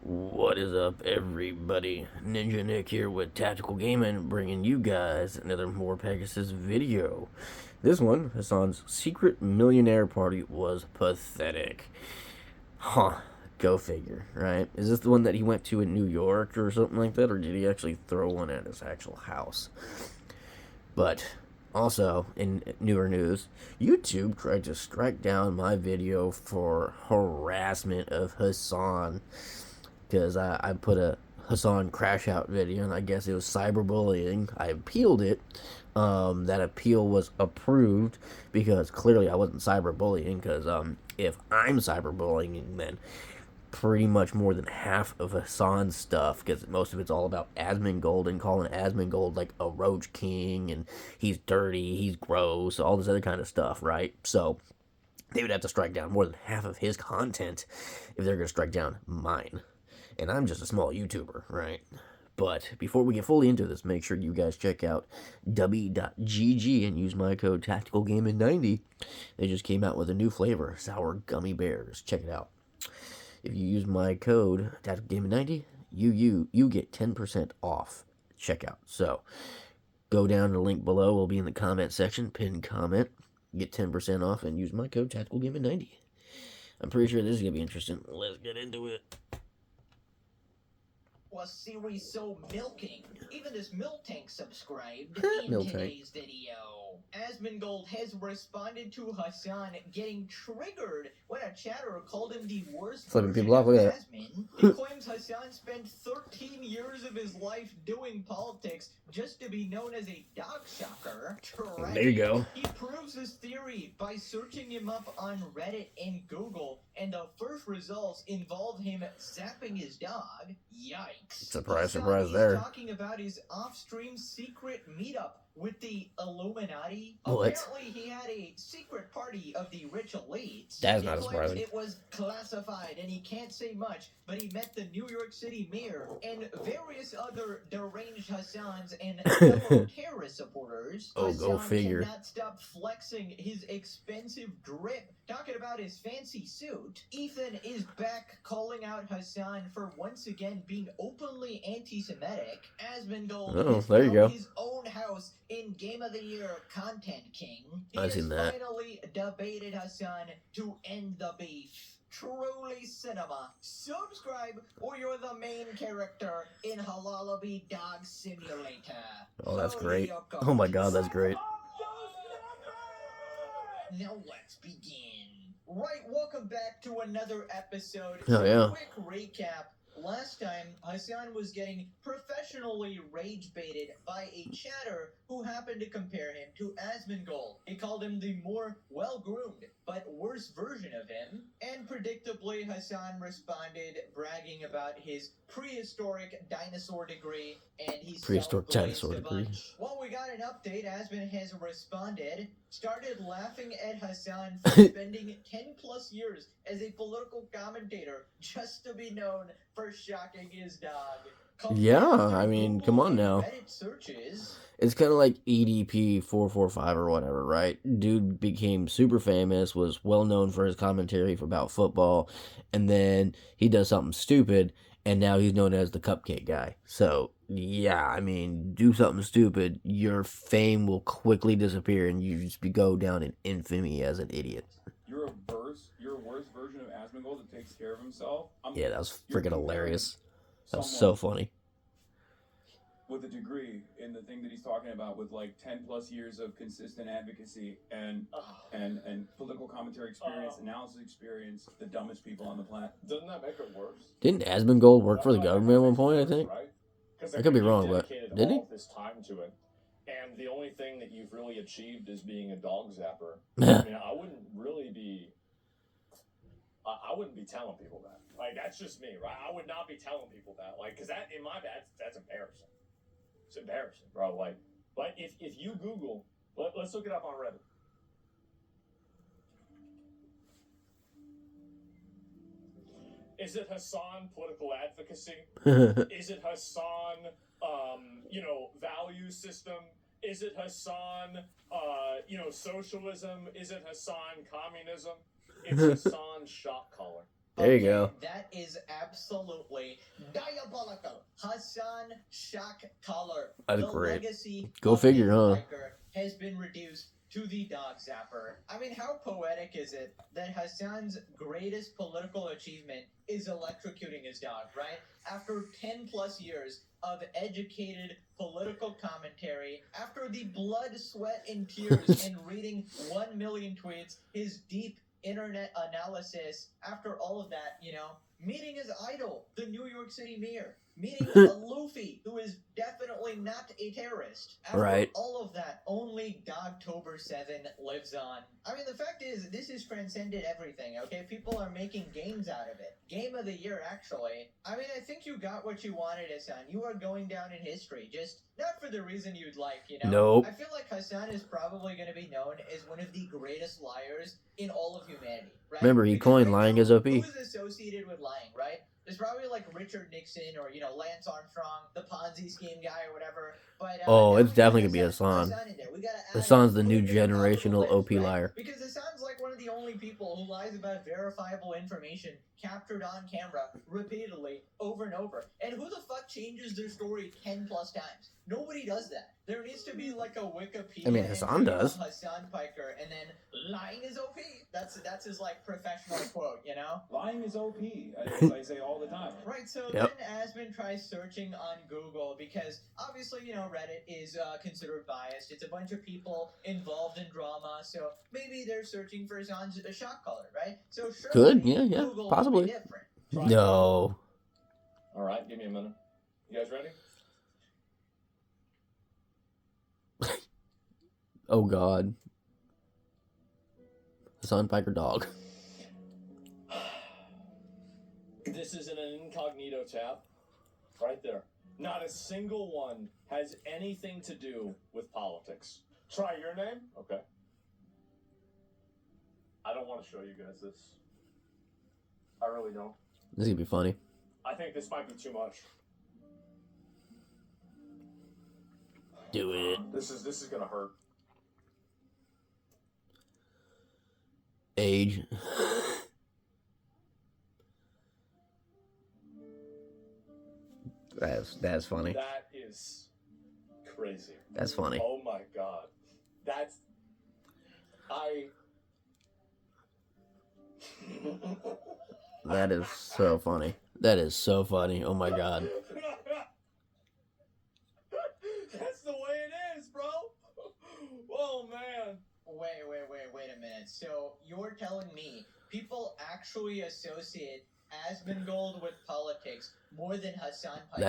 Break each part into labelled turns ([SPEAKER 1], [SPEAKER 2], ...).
[SPEAKER 1] What is up, everybody? Ninja Nick here with Tactical Gaming, bringing you guys another More Pegasus video. This one, Hasan's secret millionaire party, was pathetic. Huh, go figure, right? Is this the one that he went to in New York or something like that, or did he actually throw one at his actual house? But also, in newer news, YouTube tried to strike down my video for harassment of Hasan because I put a Hasan crash out video, and I guess it was cyberbullying. I appealed it. That appeal was approved because clearly I wasn't cyberbullying. Because if I'm cyberbullying, then pretty much more than half of Hasan's stuff, because most of it's all about Asmongold and calling Asmongold like a roach king, and he's dirty, he's gross, all this other kind of stuff, right? So they would have to strike down more than half of his content if they're going to strike down mine. And I'm just a small YouTuber, right? But before we get fully into this, make sure you guys check out w.gg and use my code TacticalGaming90. They just came out with a new flavor, sour gummy bears. Check it out. If you use my code TacticalGaming90, you get 10% off checkout. So go down to the link below. We'll be in the comment section. Pin comment. Get 10% off and use my code TacticalGaming90. I'm pretty sure this is going to be interesting. Let's get into it.
[SPEAKER 2] Was series so milking? Even this milk tank subscribed in
[SPEAKER 1] Milk
[SPEAKER 2] today's video. Asmongold has responded to Hasan getting triggered when a chatter called him the worst
[SPEAKER 1] Flipping
[SPEAKER 2] version
[SPEAKER 1] people off,
[SPEAKER 2] of
[SPEAKER 1] look at that.
[SPEAKER 2] Asmon. He claims Hasan spent 13 years of his life doing politics just to be known as a dog shocker.
[SPEAKER 1] There you go.
[SPEAKER 2] He proves his theory by searching him up on Reddit and Google, and the first results involve him zapping his dog. Yikes.
[SPEAKER 1] Surprise,
[SPEAKER 2] Hasan
[SPEAKER 1] surprise
[SPEAKER 2] is
[SPEAKER 1] there.
[SPEAKER 2] talking about his off-stream secret meetup with the Illuminati.
[SPEAKER 1] What?
[SPEAKER 2] Apparently he had a secret party of the rich elites.
[SPEAKER 1] That is
[SPEAKER 2] He
[SPEAKER 1] not
[SPEAKER 2] claims
[SPEAKER 1] surprising.
[SPEAKER 2] it was classified and he can't say much, but he met the New York City mayor and various other deranged Hassans and fellow terrorist supporters.
[SPEAKER 1] Oh, go
[SPEAKER 2] Hasan
[SPEAKER 1] figure.
[SPEAKER 2] cannot stop flexing his expensive drip, talking about his fancy suit. Ethan is back calling out Hasan for once again being openly anti-Semitic. Asmongold
[SPEAKER 1] Oh,
[SPEAKER 2] has
[SPEAKER 1] there you
[SPEAKER 2] found
[SPEAKER 1] go.
[SPEAKER 2] his own house in Game of the Year Content King. He
[SPEAKER 1] I've
[SPEAKER 2] has
[SPEAKER 1] seen that.
[SPEAKER 2] finally debated Hasan to end the beef. Truly cinema. Subscribe or you're the main character in Halalabi Dog Simulator.
[SPEAKER 1] Oh, that's
[SPEAKER 2] Load
[SPEAKER 1] great.
[SPEAKER 2] your
[SPEAKER 1] Oh my
[SPEAKER 2] guns.
[SPEAKER 1] god, that's great.
[SPEAKER 2] Now let's begin. Right, welcome back to another episode.
[SPEAKER 1] Oh, yeah.
[SPEAKER 2] Quick recap. Last time, Hasan was getting professionally rage baited by a chatter who happened to compare him to Asmongold. He called him the more well-groomed but worse version of him, and predictably Hasan responded bragging about his prehistoric dinosaur degree, and he
[SPEAKER 1] Prehistoric
[SPEAKER 2] self-glazed
[SPEAKER 1] dinosaur
[SPEAKER 2] a
[SPEAKER 1] degree.
[SPEAKER 2] bunch. Well, we got an update. Asmon has responded, started laughing at Hasan for spending 10 plus years as a political commentator just to be known for shocking his dog.
[SPEAKER 1] Yeah,
[SPEAKER 2] Compared to
[SPEAKER 1] I mean,
[SPEAKER 2] Google
[SPEAKER 1] come on
[SPEAKER 2] and
[SPEAKER 1] now.
[SPEAKER 2] Reddit searches,
[SPEAKER 1] It's kind of like EDP 445 or whatever, right? Dude became super famous, was well known for his commentary about football, and then he does something stupid, and now he's known as the cupcake guy. So, yeah, I mean, do something stupid, your fame will quickly disappear, and you just go down in infamy as an idiot.
[SPEAKER 3] You're a worse version of Asmongold that takes care of himself.
[SPEAKER 1] Yeah, that was
[SPEAKER 3] You're
[SPEAKER 1] freaking
[SPEAKER 3] comparing
[SPEAKER 1] hilarious. That was
[SPEAKER 3] someone
[SPEAKER 1] so funny.
[SPEAKER 3] with a degree in the thing that he's talking about, with like 10 plus years of consistent advocacy and political commentary experience, analysis experience, the dumbest people on the planet.
[SPEAKER 4] Doesn't that make it worse?
[SPEAKER 1] Didn't Asmongold work for the government at one point, I think?
[SPEAKER 4] Right?
[SPEAKER 1] I could be wrong, but did he?
[SPEAKER 4] All this time to it, and the only thing that you've really achieved is being a dog zapper. I mean, I wouldn't really be. I wouldn't be telling people that. Like, that's just me, right? I would not be telling people that, like, because that, in my bad, that's embarrassing. It's embarrassing, bro. Like if you Google, let's look it up on Reddit. Is it Hasan political advocacy? Is it Hasan, value system? Is it Hasan, socialism? Is it Hasan communism? It's Hasan shock collar.
[SPEAKER 1] There you go.
[SPEAKER 2] That is absolutely diabolical. Hasan shock collar.
[SPEAKER 1] That's
[SPEAKER 2] The
[SPEAKER 1] great.
[SPEAKER 2] legacy
[SPEAKER 1] Go
[SPEAKER 2] of
[SPEAKER 1] figure,
[SPEAKER 2] Mr.
[SPEAKER 1] huh?
[SPEAKER 2] Piker has been reduced to the dog zapper. I mean, how poetic is it that Hassan's greatest political achievement is electrocuting his dog, right? After 10 plus years of educated political commentary, after the blood, sweat, and tears in reading 1 million tweets, his deep internet analysis, after all of that, meeting his idol, the New York City mayor, meeting Luffy, who is definitely not a terrorist. After
[SPEAKER 1] Right.
[SPEAKER 2] all of that, only Dogtober 7 lives on. I mean, the fact is, this has transcended everything, okay? People are making games out of it. Game of the year, actually. I mean, I think you got what you wanted, Hassan. You are going down in history, just not for the reason you'd like,
[SPEAKER 1] Nope.
[SPEAKER 2] I feel like Hassan is probably going to be known as one of the greatest liars in all of humanity, right?
[SPEAKER 1] Remember, he
[SPEAKER 2] Because
[SPEAKER 1] coined
[SPEAKER 2] right
[SPEAKER 1] lying
[SPEAKER 2] now,
[SPEAKER 1] as OP.
[SPEAKER 2] Who is associated with lying, right? There's probably like Richard Nixon or Lance Armstrong, the Ponzi scheme guy or whatever. But
[SPEAKER 1] Oh,
[SPEAKER 2] now
[SPEAKER 1] it's
[SPEAKER 2] we
[SPEAKER 1] definitely
[SPEAKER 2] got
[SPEAKER 1] gonna be Hassan.
[SPEAKER 2] in there. We gotta add
[SPEAKER 1] Hassan's the
[SPEAKER 2] put
[SPEAKER 1] new
[SPEAKER 2] him in the top of the
[SPEAKER 1] generational
[SPEAKER 2] list,
[SPEAKER 1] OP
[SPEAKER 2] right?
[SPEAKER 1] liar.
[SPEAKER 2] Because Hassan's like one of the only people who lies about verifiable information captured on camera repeatedly over and over. And who the fuck changes their story 10 plus times? Nobody does that. There needs to be like a Wikipedia.
[SPEAKER 1] I mean, Hassan
[SPEAKER 2] entry
[SPEAKER 1] does.
[SPEAKER 2] of Hassan Piker, and then lying is OP. That's his like professional quote,
[SPEAKER 3] Lying is OP, as I say all the time.
[SPEAKER 2] Right, so
[SPEAKER 1] Yep.
[SPEAKER 2] then Asmund tries searching on Google because obviously, Reddit is considered biased. It's a bunch of people involved in drama, so maybe they're searching for Hassan's shock collar, right? So surely
[SPEAKER 1] Could, yeah,
[SPEAKER 2] Google will
[SPEAKER 1] possibly.
[SPEAKER 2] be different.
[SPEAKER 1] No.
[SPEAKER 4] All right, give me a minute. You guys ready?
[SPEAKER 1] Oh God. Hassan Piker dog.
[SPEAKER 4] This is in an incognito tab. Right there. Not a single one has anything to do with politics. Try your name? Okay. I don't want to show you guys this. I really don't.
[SPEAKER 1] This is gonna be funny.
[SPEAKER 4] I think this might be too much.
[SPEAKER 1] Do it.
[SPEAKER 4] This is gonna hurt.
[SPEAKER 1] Age. That's funny.
[SPEAKER 4] That is crazy.
[SPEAKER 1] That's funny.
[SPEAKER 4] Oh my god.
[SPEAKER 1] That is so funny. That is so funny. Oh my God.
[SPEAKER 4] That's the way it is, bro. Oh man.
[SPEAKER 2] Wait a minute. So you're telling me people actually associate Asmongold with politics more than Hassan Piker?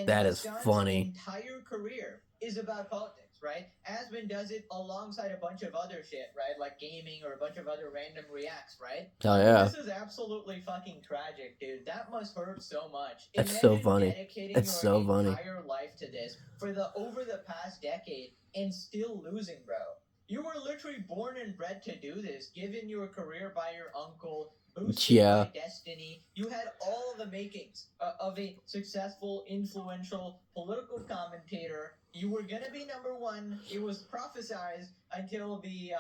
[SPEAKER 1] That is
[SPEAKER 2] Hassan's
[SPEAKER 1] funny.
[SPEAKER 2] entire career is about politics, right? Asmon does it alongside a bunch of other shit, right? Like gaming or a bunch of other random reacts, right?
[SPEAKER 1] Oh yeah.
[SPEAKER 2] This is absolutely fucking tragic, dude. That must hurt so much.
[SPEAKER 1] That's so
[SPEAKER 2] Imagine
[SPEAKER 1] funny.
[SPEAKER 2] dedicating
[SPEAKER 1] That's
[SPEAKER 2] your
[SPEAKER 1] so funny.
[SPEAKER 2] entire life to this for over the past decade and still losing, bro. You were literally born and bred to do this, given your career by your uncle, boosted
[SPEAKER 1] Yeah.
[SPEAKER 2] by destiny. You had all the makings of a successful, influential political commentator. You were gonna be number one. It was prophesized until the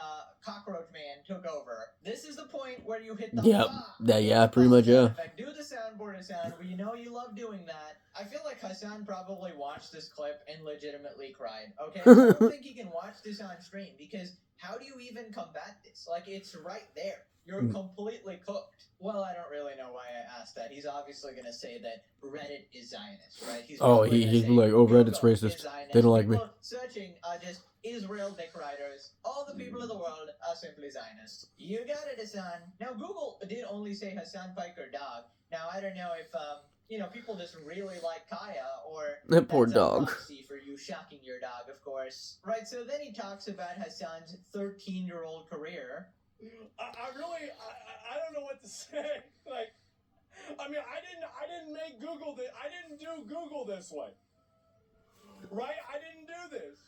[SPEAKER 2] cockroach man took over. This is the point where you hit the
[SPEAKER 1] Yep.
[SPEAKER 2] bah!
[SPEAKER 1] Yeah, pretty much, yeah.
[SPEAKER 2] Effect. Do the soundboard Hassan. We know you love doing that. I feel like Hassan probably watched this clip and legitimately cried. Okay, I don't think he can watch this on stream because how do you even combat this? Like, it's right there. You're completely cooked. Well, I don't really know why I asked that. He's obviously going to say that Reddit is Zionist, right? He's
[SPEAKER 1] he's like, oh, Reddit's racist. They don't like me.
[SPEAKER 2] Searching just Israel dick riders. All the people of the world are simply Zionists. You got it, Hassan. Now, Google did only say Hassan Piker dog. Now, I don't know if, people just really like Kaya or...
[SPEAKER 1] That poor
[SPEAKER 2] that's a
[SPEAKER 1] dog.
[SPEAKER 2] proxy for you shocking your dog, of course. Right, so then he talks about Hassan's 13-year-old career.
[SPEAKER 4] I don't know what to say. Like, I mean, I didn't make Google this. I didn't do Google this way. Right? I didn't do this.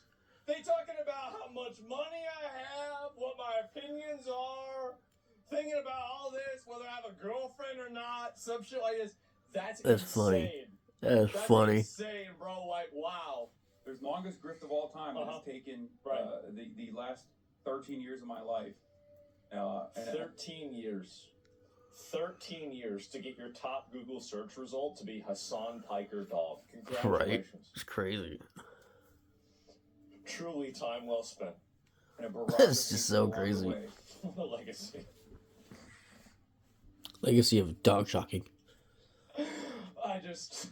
[SPEAKER 4] They talking about how much money I have, what my opinions are, thinking about all this, whether I have a girlfriend or not, some shit like this. That's insane.
[SPEAKER 1] Funny. That's funny.
[SPEAKER 4] Insane, bro. Like, wow.
[SPEAKER 3] There's longest grift of all time. It's taken the last 13 years of my life. And
[SPEAKER 4] 13 years. 13 years to get your top Google search result to be Hassan Piker dog.
[SPEAKER 1] Right.
[SPEAKER 4] Congratulations.
[SPEAKER 1] It's crazy.
[SPEAKER 4] Truly time well spent.
[SPEAKER 3] And a barrage
[SPEAKER 1] It's
[SPEAKER 3] of
[SPEAKER 1] just
[SPEAKER 3] people
[SPEAKER 1] so
[SPEAKER 3] along the
[SPEAKER 1] crazy.
[SPEAKER 3] way.
[SPEAKER 4] The legacy.
[SPEAKER 1] Legacy of dog shocking
[SPEAKER 4] I just...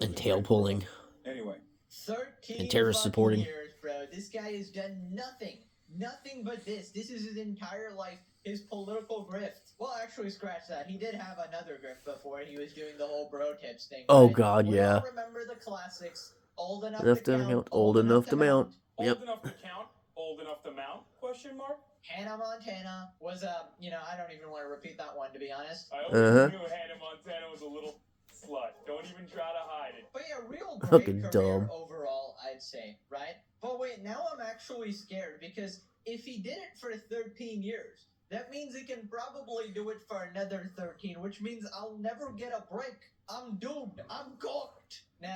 [SPEAKER 1] and tail pulling.
[SPEAKER 3] Anyway,
[SPEAKER 2] 13
[SPEAKER 1] And terrorist
[SPEAKER 2] fucking
[SPEAKER 1] supporting.
[SPEAKER 2] years, bro. This guy has done nothing. Nothing but this. This is his entire life. His political grift. Well, actually, scratch that. He did have another grift before. He was doing the whole bro tips thing.
[SPEAKER 1] Oh,
[SPEAKER 2] right?
[SPEAKER 1] God,
[SPEAKER 2] We
[SPEAKER 1] yeah.
[SPEAKER 2] all remember the classics. Old enough,
[SPEAKER 1] Enough
[SPEAKER 2] to
[SPEAKER 1] to
[SPEAKER 2] count.
[SPEAKER 1] count, old enough to mount.
[SPEAKER 3] old
[SPEAKER 1] Yep.
[SPEAKER 3] enough to count, old enough to mount? Question mark.
[SPEAKER 2] Hannah Montana was a, I don't even want to repeat that one, to be honest.
[SPEAKER 3] I always
[SPEAKER 1] Uh-huh.
[SPEAKER 3] knew Hannah Montana was a little slut. Don't even try to hide it.
[SPEAKER 2] But yeah, real great
[SPEAKER 1] Fucking
[SPEAKER 2] career
[SPEAKER 1] dumb.
[SPEAKER 2] overall, I'd say, right? But wait, now I'm actually scared because if he did it for 13 years, that means he can probably do it for another 13, which means I'll never get a break. I'm doomed. I'm cooked. Nah,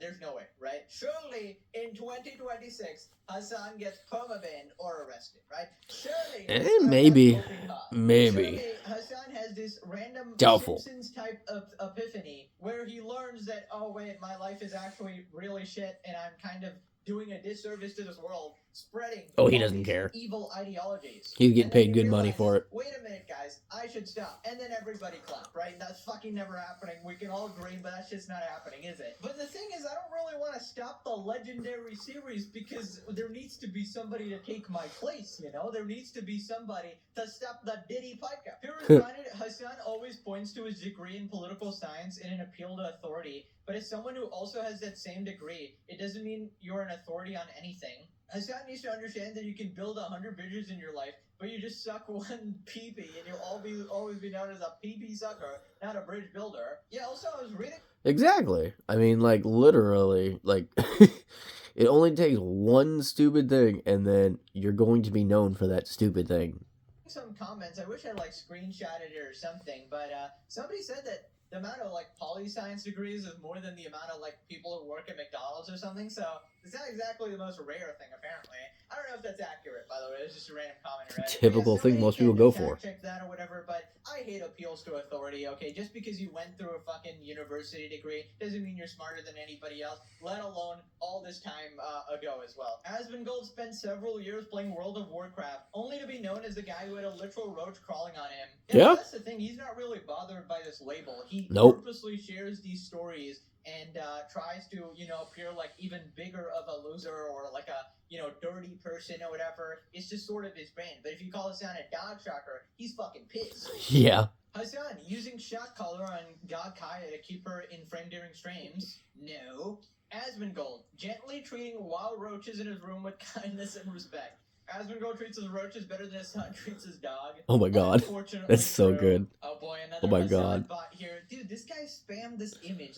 [SPEAKER 2] there's no way, right? Surely in 2026, Hassan gets permabanned or arrested, right? Surely. Hassan
[SPEAKER 1] maybe.
[SPEAKER 2] has smoking pot.
[SPEAKER 1] Maybe.
[SPEAKER 2] Surely Hassan has this random
[SPEAKER 1] Doubtful.
[SPEAKER 2] Simpsons type of epiphany where he learns that, oh wait, my life is actually really shit and I'm kind of doing a disservice to this world, spreading
[SPEAKER 1] Oh, he
[SPEAKER 2] all
[SPEAKER 1] doesn't
[SPEAKER 2] these
[SPEAKER 1] care.
[SPEAKER 2] evil ideologies.
[SPEAKER 1] He's getting
[SPEAKER 2] And then
[SPEAKER 1] paid
[SPEAKER 2] he
[SPEAKER 1] good money for it.
[SPEAKER 2] Wait a minute, guys, I should stop. And then everybody clap, right? That's fucking never happening. We can all agree, but that's just not happening, is it? But the thing is, I don't really want to stop the legendary series because there needs to be somebody to take my place, you know? There needs to be somebody to stop the Diddy Piker. Here is granted, Hassan always points to his degree in political science in an appeal to authority, but as someone who also has that same degree, it doesn't mean you're an authority on anything. Hassan needs to understand that you can build 100 bridges in your life, but you just suck one pee-pee, and you'll always be known as a pee-pee sucker, not a bridge builder. Yeah, also, I was reading...
[SPEAKER 1] Exactly. I mean, like, literally, like, it only takes one stupid thing, and then you're going to be known for that stupid thing.
[SPEAKER 2] some comments. I wish I, screenshotted it or something, but somebody said that the amount of, poli-science degrees is more than the amount of, people who work at McDonald's or something, so it's not exactly the most rare thing, apparently. I don't know if that's accurate, by the way. It's just a random comment. Right?
[SPEAKER 1] Typical thing most people go for.
[SPEAKER 2] Check that or whatever, but I hate appeals to authority, okay? Just because you went through a fucking university degree doesn't mean you're smarter than anybody else, let alone all this time ago as well. Asmongold spent several years playing World of Warcraft, only to be known as the guy who had a literal roach crawling on him.
[SPEAKER 1] Yeah.
[SPEAKER 2] That's the thing. He's not really bothered by this label. He
[SPEAKER 1] Nope.
[SPEAKER 2] purposely shares these stories and tries to, appear like even bigger of a loser or like a, dirty person or whatever. It's just sort of his brand. But if you call Hassan a dog shocker, he's fucking pissed.
[SPEAKER 1] Yeah.
[SPEAKER 2] Hassan, using shot color on God Kaya to keep her in frame during streams. No. Asmongold, gently treating wild roaches in his room with kindness and respect. Asmongold treats his roaches better than Hassan treats his dog.
[SPEAKER 1] Oh my god.
[SPEAKER 2] Unfortunately
[SPEAKER 1] That's so
[SPEAKER 2] true.
[SPEAKER 1] good.
[SPEAKER 2] Oh boy, another
[SPEAKER 1] Oh my
[SPEAKER 2] Hassan
[SPEAKER 1] god.
[SPEAKER 2] bot here. Dude, this guy spammed this image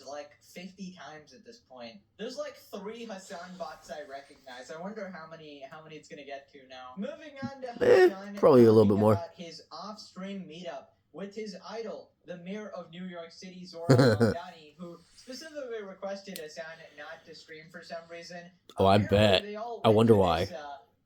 [SPEAKER 2] 50 times at this point. There's 3 Hassan bots I recognize. I wonder how many it's gonna get to now. Moving on to Hassan,
[SPEAKER 1] probably a little
[SPEAKER 2] talking
[SPEAKER 1] bit more.
[SPEAKER 2] about his off-stream meetup with his idol, the mayor of New York City, Zoran Mamdani, who specifically requested Hassan not to stream for some reason.
[SPEAKER 1] Oh, I
[SPEAKER 2] Apparently,
[SPEAKER 1] bet.
[SPEAKER 2] they all
[SPEAKER 1] I
[SPEAKER 2] went
[SPEAKER 1] wonder
[SPEAKER 2] to
[SPEAKER 1] why.
[SPEAKER 2] this,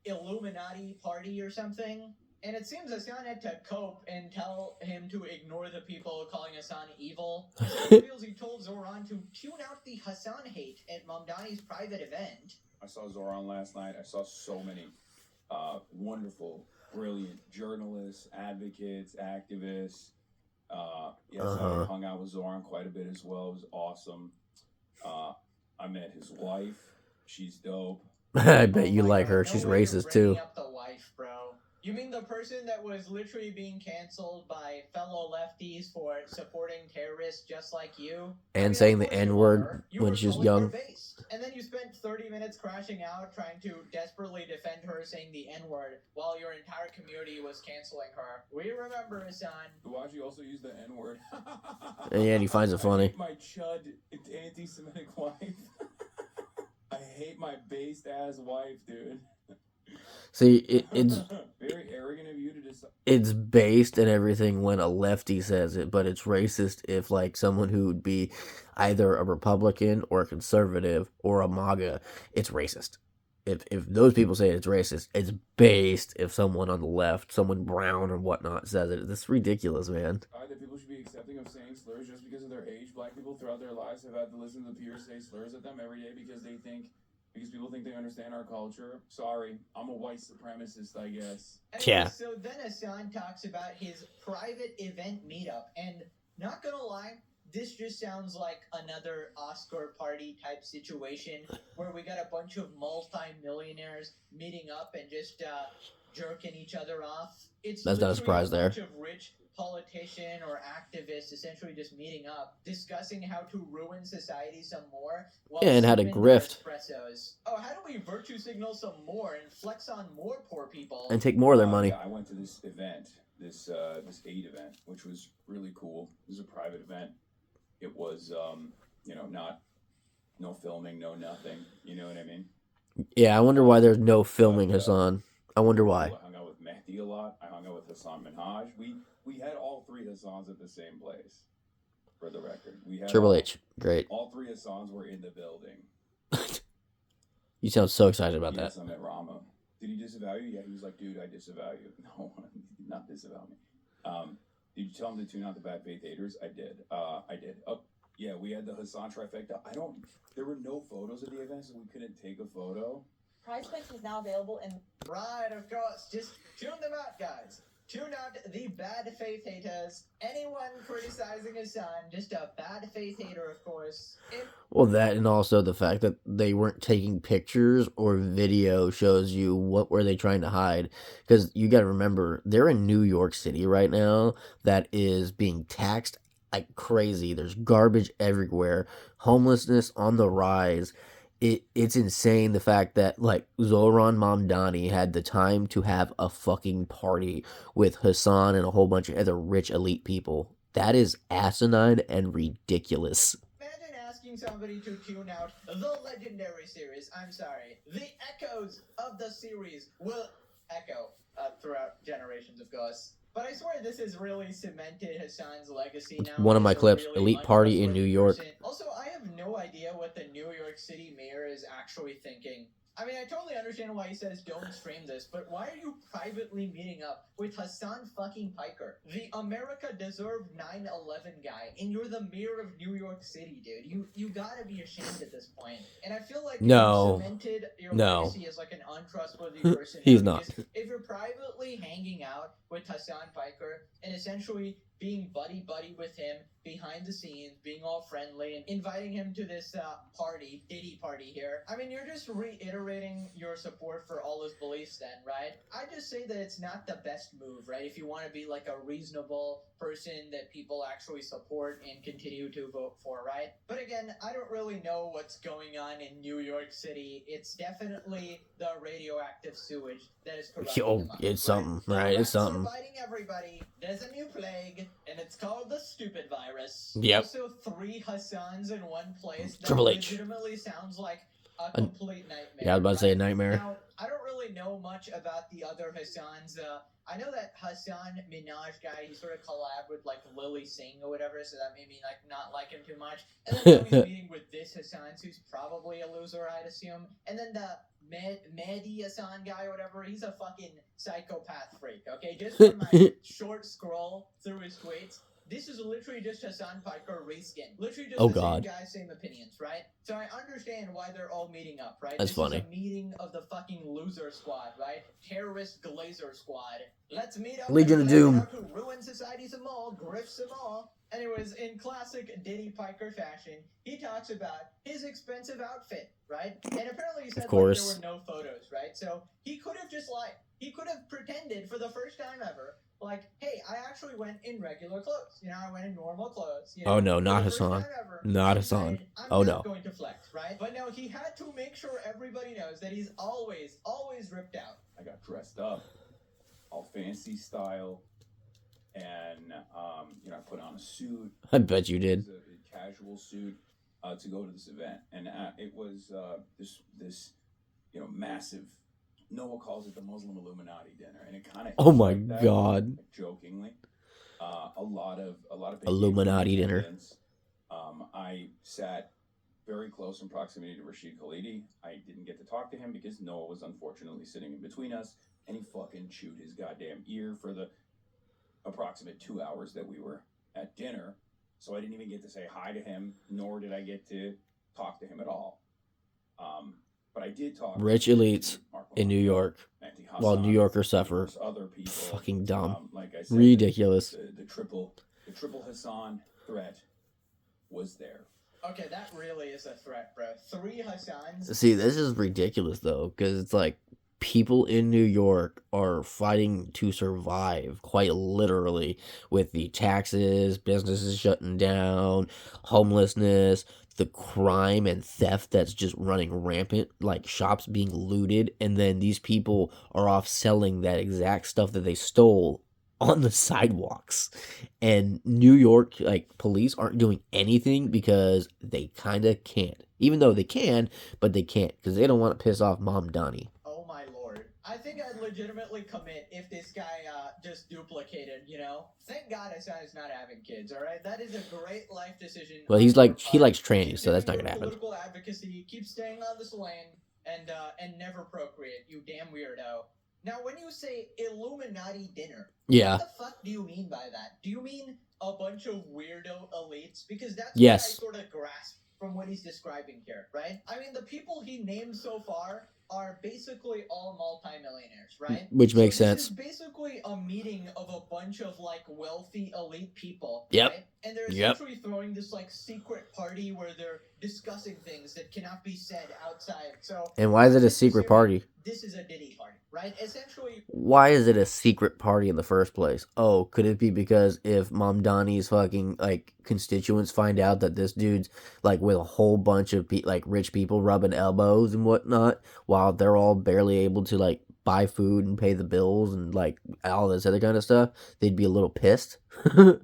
[SPEAKER 2] Illuminati party or something. And it seems Hassan had to cope and tell him to ignore the people calling Hassan evil. Hassan feels he told Zoran to tune out the Hassan hate at Mamdani's private event.
[SPEAKER 3] I saw Zoran last night. I saw so many wonderful, brilliant journalists, advocates, activists. Yes, I hung out with Zoran quite a bit as well. It was awesome. I met his wife. She's dope.
[SPEAKER 1] I bet you
[SPEAKER 2] my
[SPEAKER 1] like
[SPEAKER 2] God,
[SPEAKER 1] her.
[SPEAKER 2] no
[SPEAKER 1] She's
[SPEAKER 2] way you're
[SPEAKER 1] racist
[SPEAKER 2] bringing
[SPEAKER 1] too.
[SPEAKER 2] up the wife, bro. You mean the person that was literally being canceled by fellow lefties for supporting terrorists just like you?
[SPEAKER 1] And saying the
[SPEAKER 2] of course you
[SPEAKER 1] N-word
[SPEAKER 2] were. You
[SPEAKER 1] when
[SPEAKER 2] were
[SPEAKER 1] she was
[SPEAKER 2] fully
[SPEAKER 1] young.
[SPEAKER 2] based. And then you spent 30 minutes crashing out trying to desperately defend her saying the N-word while your entire community was canceling her. We remember, Hassan.
[SPEAKER 3] Duaji also used the N-word.
[SPEAKER 1] And yeah, and he finds it funny.
[SPEAKER 3] I hate my chud anti-Semitic wife. I hate my based-ass wife, dude.
[SPEAKER 1] See, it's
[SPEAKER 3] very arrogant of you to just.
[SPEAKER 1] it's based and everything when a lefty says it, but it's racist if someone who would be either a Republican or a conservative or a MAGA, it's racist. if those people say it's racist, it's based if someone on the left, someone brown or whatnot, says it. That's ridiculous, man.
[SPEAKER 3] That people should be accepting of saying slurs just because of their age. Black people throughout their lives have had to listen to peers say slurs at them every day because people think they understand our culture. Sorry, I'm a white supremacist, I guess.
[SPEAKER 2] Anyway,
[SPEAKER 1] Yeah.
[SPEAKER 2] So then Hasan talks about his private event meetup, and not gonna lie, this just sounds like another Oscar party type situation where we got a bunch of multi-millionaires meeting up and just jerking each other off. It's
[SPEAKER 1] That's not a surprise there.
[SPEAKER 2] A bunch of rich politician or activists essentially just meeting up, discussing how to ruin society some more.
[SPEAKER 1] Yeah, and how to grift.
[SPEAKER 2] Espressos. Oh, how do we virtue signal some more and flex on more poor people?
[SPEAKER 1] And take more of their money.
[SPEAKER 3] Yeah, I went to this event, this aid event, which was really cool. It was a private event. It was, no filming, no nothing. You know what I mean?
[SPEAKER 1] Yeah, I wonder why there's no filming, Hasan. I wonder why.
[SPEAKER 3] I hung out with Mehdi a lot. I hung out with Hasan Minhaj. We had all three Hassans at the same place, for the record. We had
[SPEAKER 1] Triple H, great.
[SPEAKER 3] All three Hassans were in the building.
[SPEAKER 1] You sound so excited about that.
[SPEAKER 3] Yes, I met Rama. Did he disavow you? Yeah, he was like, dude, I disavow you. No, he did not disavow me. Did you tell him to tune out the bad faith haters? I did. Oh, yeah, we had the Hasan trifecta. There were no photos of the event, so we couldn't take a photo.
[SPEAKER 5] Prize Picks is now available in...
[SPEAKER 2] Right, of course. Just tune them out, guys. Tune out the bad faith haters. Anyone criticizing Hasan, just a bad faith hater, of course.
[SPEAKER 1] Well, that and also the fact that they weren't taking pictures or video shows you what were they trying to hide. Because you got to remember, they're in New York City right now that is being taxed like crazy. There's garbage everywhere. Homelessness on the rise. It's insane the fact that, like, Zohran Mamdani had the time to have a fucking party with Hasan and a whole bunch of other rich elite people. That is asinine and ridiculous.
[SPEAKER 2] Imagine asking somebody to tune out the legendary series. I'm sorry. The echoes of the series will echo throughout generations, of course. But I swear this has really cemented Hasan's legacy now.
[SPEAKER 1] One of my
[SPEAKER 2] He's a
[SPEAKER 1] clips,
[SPEAKER 2] really
[SPEAKER 1] elite party in New York.
[SPEAKER 2] person. Also, I have no idea what the New York City mayor is actually thinking. I mean, I totally understand why he says don't stream this, but why are you privately meeting up with Hasan fucking Piker, the America Deserved 9/11 guy, and you're the mayor of New York City, dude? You gotta be ashamed at this point. And I feel like
[SPEAKER 1] No.
[SPEAKER 2] you cemented your
[SPEAKER 1] No.
[SPEAKER 2] legacy as like an untrustworthy person.
[SPEAKER 1] He's
[SPEAKER 2] now,
[SPEAKER 1] not.
[SPEAKER 2] because if you're privately hanging out with Hasan Piker and essentially being buddy-buddy with him behind the scenes, being all friendly, and inviting him to this party, Diddy party here. I mean, you're just reiterating your support for all his beliefs then, right? I just say that it's not the best move, right? If you want to be like a reasonable person that people actually support and continue to vote for, right? But again, I don't really know what's going on in New York City. It's definitely the radioactive sewage that is corrupting
[SPEAKER 1] Yo,
[SPEAKER 2] them up,
[SPEAKER 1] it's something, right? It's something.
[SPEAKER 2] Fighting everybody. There's a new plague, and it's called the stupid virus.
[SPEAKER 1] Yep.
[SPEAKER 2] Also, 3 Hassans in one place. That
[SPEAKER 1] Triple H.
[SPEAKER 2] legitimately sounds like a complete nightmare.
[SPEAKER 1] Yeah, I was about to say a nightmare.
[SPEAKER 2] Now, I don't really know much about the other Hassans. I know that Hasan Minhaj guy, he sort of collabed with like Lily Singh or whatever, so that made me like not like him too much. And then now he's meeting with this Hasan, who's probably a loser, I'd assume. And then the Mehdi Hasan guy or whatever, he's a fucking psychopath freak, okay? Just from my short scroll through his tweets, this is literally just Hasan Piker reskin. Literally just the same guy, same opinions, right? So I understand why they're all meeting up, right?
[SPEAKER 1] That's funny.
[SPEAKER 2] This is a meeting of the fucking loser squad, right? Terrorist glazer squad. Let's meet up.
[SPEAKER 1] Legion
[SPEAKER 2] and
[SPEAKER 1] of Doom.
[SPEAKER 2] how to ruin society some more, grift some more. Anyways, in classic Diddy Piker fashion, he talks about his expensive outfit, right? And apparently he said like, there were no photos, right? So he could have just lied. He could have pretended for the first time ever, like, hey, I actually went in regular clothes. You know, I went in normal clothes. You know,
[SPEAKER 1] Oh no, not Hasan. Not Hasan. Oh no.
[SPEAKER 2] I'm going to flex, right? But no, he had to make sure everybody knows that he's always ripped out.
[SPEAKER 3] I got dressed up, all fancy style, and I put on a suit.
[SPEAKER 1] I bet you did.
[SPEAKER 3] A casual suit to go to this event, and it was this massive. Noah calls it the Muslim Illuminati dinner, and it kind of.
[SPEAKER 1] Oh my god!
[SPEAKER 3] Jokingly, a lot of
[SPEAKER 1] Illuminati dinner.
[SPEAKER 3] I sat very close in proximity to Rashid Khalidi. I didn't get to talk to him because Noah was unfortunately sitting in between us, and he fucking chewed his goddamn ear for the approximate 2 hours that we were at dinner. So I didn't even get to say hi to him, nor did I get to talk to him at all. But I did talk
[SPEAKER 1] Rich
[SPEAKER 3] to
[SPEAKER 1] elites
[SPEAKER 3] Mark
[SPEAKER 1] in New
[SPEAKER 3] Lamont,
[SPEAKER 1] York,
[SPEAKER 3] Mehdi
[SPEAKER 1] while
[SPEAKER 3] Hassan,
[SPEAKER 1] New Yorkers suffer.
[SPEAKER 3] numerous other people.
[SPEAKER 1] Fucking dumb.
[SPEAKER 3] Like I said,
[SPEAKER 1] Ridiculous.
[SPEAKER 3] The triple Hassan threat was there.
[SPEAKER 2] Okay, that really is a threat, bro. 3 Hassans.
[SPEAKER 1] See, this is ridiculous, though, because it's like people in New York are fighting to survive, quite literally, with the taxes, businesses shutting down, homelessness, the crime and theft that's just running rampant, like shops being looted, and then these people are off selling that exact stuff that they stole on the sidewalks. And New York, like, police aren't doing anything because they kind of can't. Even though they can, but they can't because they don't want to piss off Mom Donnie.
[SPEAKER 2] Oh my lord. I think I'd legitimately commit if this guy just duplicated, you know? Thank God Hassan is not having kids, alright? That is a great life decision.
[SPEAKER 1] Well, he's like, he likes trannies, so that's not
[SPEAKER 2] Keep
[SPEAKER 1] gonna
[SPEAKER 2] doing
[SPEAKER 1] happen.
[SPEAKER 2] your political advocacy, keep staying on this lane, and never procreate, you damn weirdo. Now, when you say Illuminati dinner,
[SPEAKER 1] Yeah.
[SPEAKER 2] what the fuck do you mean by that? Do you mean a bunch of weirdo elites? Because that's
[SPEAKER 1] Yes.
[SPEAKER 2] what I sort of grasp from what he's describing here, right? I mean, the people he named so far are basically all multimillionaires, right?
[SPEAKER 1] Which makes
[SPEAKER 2] so
[SPEAKER 1] sense.
[SPEAKER 2] This is basically a meeting of a bunch of like wealthy elite people.
[SPEAKER 1] Yep.
[SPEAKER 2] Right? And they're
[SPEAKER 1] Yep.
[SPEAKER 2] essentially throwing this like secret party where they're discussing things that cannot be said outside. So.
[SPEAKER 1] And why is it a
[SPEAKER 2] just
[SPEAKER 1] secret
[SPEAKER 2] assuming
[SPEAKER 1] party?
[SPEAKER 2] This is a Diddy party, right? Essentially.
[SPEAKER 1] Why is it a secret party in the first place? Oh, could it be because if Mom Donnie's fucking, like, constituents find out that this dude's, like, with a whole bunch of, like, rich people rubbing elbows and whatnot, while they're all barely able to, like, buy food and pay the bills and, like, all this other kind of stuff, they'd be a little pissed?
[SPEAKER 2] We're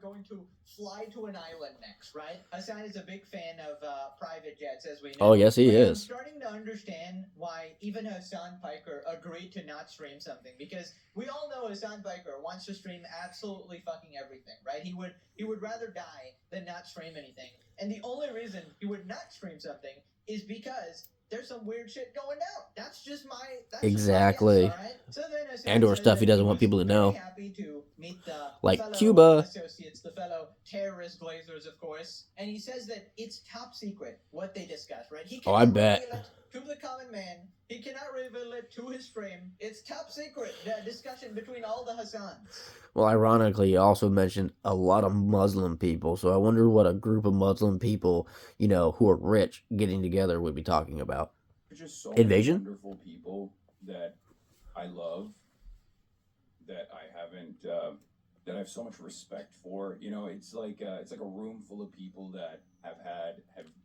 [SPEAKER 2] going to fly to an island next, right? Hassan is a big fan of private jets, as we know.
[SPEAKER 1] Oh, yes, he
[SPEAKER 2] But
[SPEAKER 1] is.
[SPEAKER 2] I'm starting to understand why even Hassan Piker agreed to not stream something, because we all know Hassan Piker wants to stream absolutely fucking everything, right? He would rather die than not stream anything. And the only reason he would not stream something is because there's some weird shit going down. That's just my
[SPEAKER 1] Exactly.
[SPEAKER 2] guess, all right? So then Hassan
[SPEAKER 1] And or
[SPEAKER 2] says
[SPEAKER 1] stuff he
[SPEAKER 2] that
[SPEAKER 1] doesn't want
[SPEAKER 2] was
[SPEAKER 1] people to
[SPEAKER 2] very
[SPEAKER 1] know.
[SPEAKER 2] happy to meet the
[SPEAKER 1] Like
[SPEAKER 2] fellow
[SPEAKER 1] Cuba.
[SPEAKER 2] associates, the fellow terrorist Glazers, of course. And he says that it's top secret what they discuss, right? He
[SPEAKER 1] Oh, I
[SPEAKER 2] cannot
[SPEAKER 1] bet.
[SPEAKER 2] reveal it to the common man. He cannot reveal it to his stream. It's top secret, the discussion between all the Hassans.
[SPEAKER 1] Well, ironically, he also mentioned a lot of Muslim people, so I wonder what a group of Muslim people, you know, who are rich getting together would be talking about.
[SPEAKER 3] There's just so
[SPEAKER 1] Invasion?
[SPEAKER 3] many wonderful people that I love, that I haven't, that I have so much respect for. You know, it's like a room full of people that have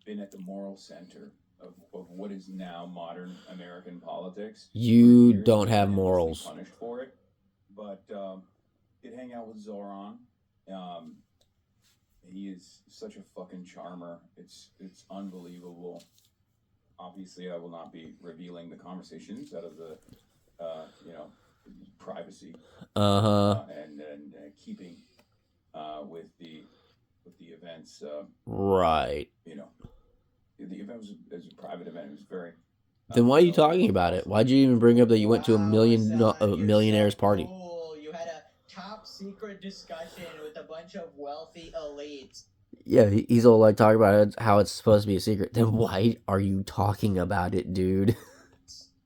[SPEAKER 3] been at the moral center of what is now modern American politics.
[SPEAKER 1] You
[SPEAKER 3] For years,
[SPEAKER 1] don't
[SPEAKER 3] they've
[SPEAKER 1] have
[SPEAKER 3] been
[SPEAKER 1] morals.
[SPEAKER 3] endlessly punished for it, but did hang out with Zoran. He is such a fucking charmer. It's unbelievable. Obviously, I will not be revealing the conversations out of the, privacy. And keeping with the events.
[SPEAKER 1] Right.
[SPEAKER 3] You know, the event was a private event. It was very.
[SPEAKER 1] Then why are you talking about it? Why'd you even bring up that you went to a millionaire's party?
[SPEAKER 2] Cool. You had a top secret discussion with a bunch of wealthy elites.
[SPEAKER 1] Yeah, he's all like talking about it, how it's supposed to be a secret. Then why are you talking about it, dude?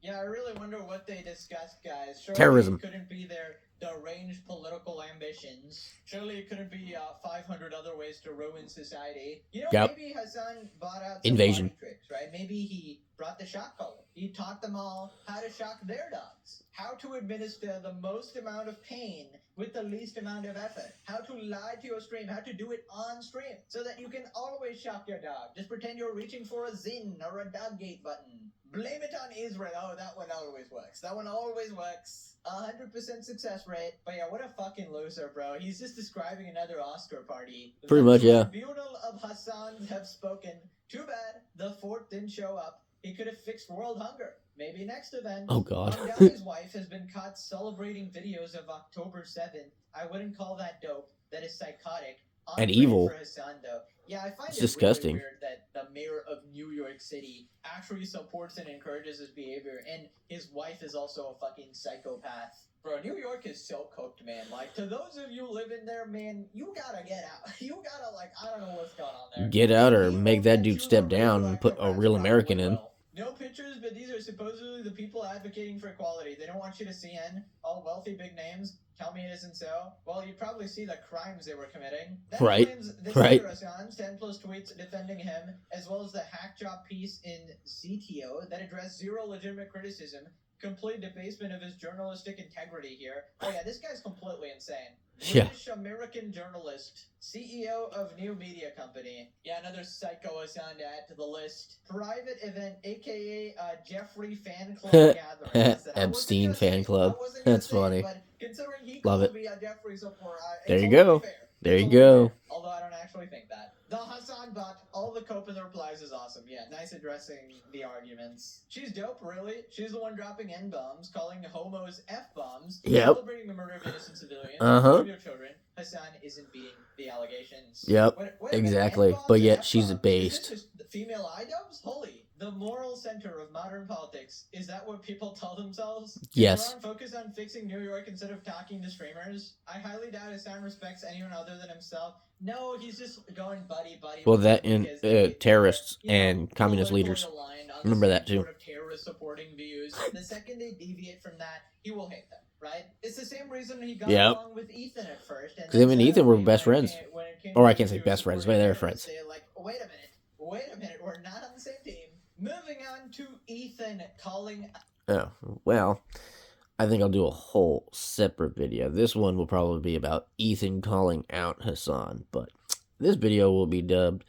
[SPEAKER 2] Yeah, I really wonder what they discussed, guys. Surely
[SPEAKER 1] Terrorism.
[SPEAKER 2] It couldn't be their deranged political ambitions. Surely it couldn't be 500 other ways to ruin society. You know,
[SPEAKER 1] Yep.
[SPEAKER 2] maybe Hassan bought out some
[SPEAKER 1] Invasion.
[SPEAKER 2] party tricks, right? Maybe he brought the shock collar. He taught them all how to shock their dogs. How to administer the most amount of pain with the least amount of effort. How to lie to your stream. How to do it on stream so that you can always shock your dog. Just pretend you're reaching for a Zin or a dog gate button. Blame it on Israel. Oh, that one always works. That one always works. 100% success rate. But yeah, what a fucking loser, bro. He's just describing another Oscar party.
[SPEAKER 1] Pretty much, yeah.
[SPEAKER 2] The tribunal of Hassans have spoken. Too bad the fort didn't show up. He could have fixed world hunger. Maybe next event.
[SPEAKER 1] Oh, God.
[SPEAKER 2] Donnie's wife has been caught celebrating videos of October 7th. I wouldn't call that dope. That is psychotic.
[SPEAKER 1] And
[SPEAKER 2] On
[SPEAKER 1] evil.
[SPEAKER 2] brand for Hassan, though. Yeah, I find
[SPEAKER 1] It's
[SPEAKER 2] it
[SPEAKER 1] disgusting.
[SPEAKER 2] really weird that the mayor of New York City, actually supports and encourages his behavior, and his wife is also a fucking psychopath. Bro, New York is so cooked, man. Like, to those of you living there, man, you gotta get out. You gotta, like, I don't know what's going on there.
[SPEAKER 1] Get out or
[SPEAKER 2] He
[SPEAKER 1] make
[SPEAKER 2] won't
[SPEAKER 1] that
[SPEAKER 2] let
[SPEAKER 1] dude
[SPEAKER 2] you
[SPEAKER 1] step
[SPEAKER 2] the
[SPEAKER 1] down and put
[SPEAKER 2] radioactive
[SPEAKER 1] a
[SPEAKER 2] rats
[SPEAKER 1] real
[SPEAKER 2] probably
[SPEAKER 1] American in.
[SPEAKER 2] will. No pictures, but these are supposedly the people advocating for equality. They don't want you to see in. All wealthy big names. Tell me it isn't so. Well, you'd probably see the crimes they were committing. That
[SPEAKER 1] Right,
[SPEAKER 2] explains this
[SPEAKER 1] right.
[SPEAKER 2] other Hassan's 10 plus tweets defending him, as well as the hack job piece in CTO that addressed zero legitimate criticism, complete debasement of his journalistic integrity here. Oh yeah, this guy's completely insane.
[SPEAKER 1] Yeah.
[SPEAKER 2] British American journalist, CEO of new media company. Yeah, another psycho Hassan to add to the list. Private event, aka Jeffrey fan club gathering. Listen,
[SPEAKER 1] Epstein fan club. That's funny.
[SPEAKER 2] But considering he
[SPEAKER 1] Love
[SPEAKER 2] called
[SPEAKER 1] it.
[SPEAKER 2] me a Jeffrey supporter,
[SPEAKER 1] There
[SPEAKER 2] it's
[SPEAKER 1] you
[SPEAKER 2] only
[SPEAKER 1] go.
[SPEAKER 2] fair.
[SPEAKER 1] There
[SPEAKER 2] It's
[SPEAKER 1] you
[SPEAKER 2] only
[SPEAKER 1] go.
[SPEAKER 2] fair. Although I don't actually think that. The Hassan bot, all the cope in the replies is awesome. Yeah, nice addressing the arguments. She's dope, really. She's the one dropping N-bombs, calling homos F-bombs,
[SPEAKER 1] Yep.
[SPEAKER 2] celebrating the murder of innocent civilians,
[SPEAKER 1] Uh-huh.
[SPEAKER 2] your children. Hassan isn't beating the allegations.
[SPEAKER 1] Yep,
[SPEAKER 2] Wait a minute,
[SPEAKER 1] exactly.
[SPEAKER 2] N-bombs
[SPEAKER 1] But
[SPEAKER 2] and
[SPEAKER 1] yet she's
[SPEAKER 2] F-bombs?
[SPEAKER 1] based.
[SPEAKER 2] Is this just the female idols? Holy. The moral center of modern politics. Is that what people tell themselves?
[SPEAKER 1] Yes.
[SPEAKER 2] Is Ron focused on fixing New York instead of talking to streamers? I highly doubt Hassan respects anyone other than himself. No, he's just going buddy.
[SPEAKER 1] Well,
[SPEAKER 2] with
[SPEAKER 1] that
[SPEAKER 2] them
[SPEAKER 1] and
[SPEAKER 2] because they,
[SPEAKER 1] terrorists
[SPEAKER 2] you know,
[SPEAKER 1] and communist
[SPEAKER 2] politically
[SPEAKER 1] leaders.
[SPEAKER 2] aligned on the
[SPEAKER 1] Remember
[SPEAKER 2] same
[SPEAKER 1] that too.
[SPEAKER 2] Sort of terrorist supporting views. The second they deviate from that, he will hate them. Right? It's the same reason he got
[SPEAKER 1] Yep.
[SPEAKER 2] along with Ethan at first.
[SPEAKER 1] Because him and Ethan were best
[SPEAKER 2] when it
[SPEAKER 1] friends.
[SPEAKER 2] came- when it came
[SPEAKER 1] Or
[SPEAKER 2] to
[SPEAKER 1] I can't say
[SPEAKER 2] issues
[SPEAKER 1] best friends, but
[SPEAKER 2] supporting
[SPEAKER 1] they're
[SPEAKER 2] terrorists,
[SPEAKER 1] friends.
[SPEAKER 2] they're like, wait a minute, we're not on the same team. Moving on to Ethan calling.
[SPEAKER 1] Oh, well, I think I'll do a whole separate video. This one will probably be about Ethan calling out Hassan, but this video will be dubbed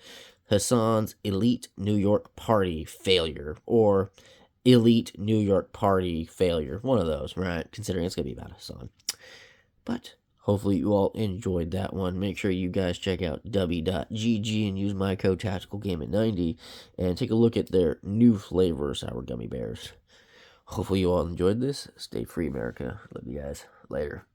[SPEAKER 1] Hassan's Elite New York Party Failure, or Elite New York Party Failure. One of those, right? Considering it's going to be about Hassan. But hopefully you all enjoyed that one. Make sure you guys check out w.gg and use my code TacticalGaming90 and take a look at their new flavor sour gummy bears. Hopefully you all enjoyed this. Stay free, America. Love you guys. Later.